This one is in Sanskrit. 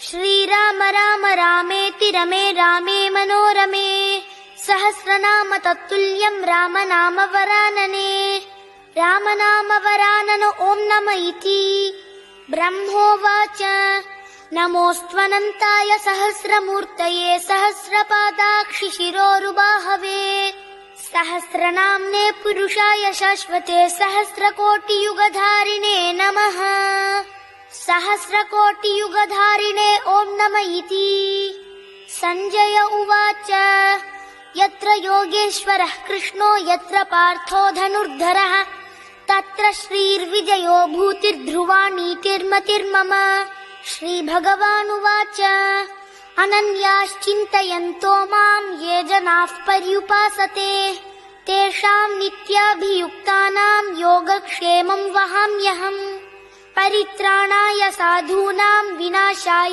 श्रीराम राम रामेति रमे रामे मनोरमे सहस्रनाम तत्तुल्यं रामनाम वरानने रामनाम वरानन ओं नम इति ब्रह्मोवाच नमोऽस्त्वनन्ताय सहस्रमूर्तये सहस्रपादाक्षि शिरोरुबाहवे सहस्रनाम्ने पुरुषाय शाश्वते सहस्रकोटियुगधारिणे नमः सहस्रकोटियुगधारिणे ओं नम इति संजय उवाच यत्र योगेश्वरः कृष्णो यत्र पार्थो धनुर्धरः तत्र श्रीर्विजयो भूतिर्ध्रुवा नीतिर्मतिर्मम श्रीभगवानुवाच अनन्याश्चिन्तयन्तो माम् ये जनाः पर्युपासते तेषाम् नित्याभियुक्तानाम् योगक्षेमम् वहाम्यहम् परित्राणाय साधूनाम् विनाशाय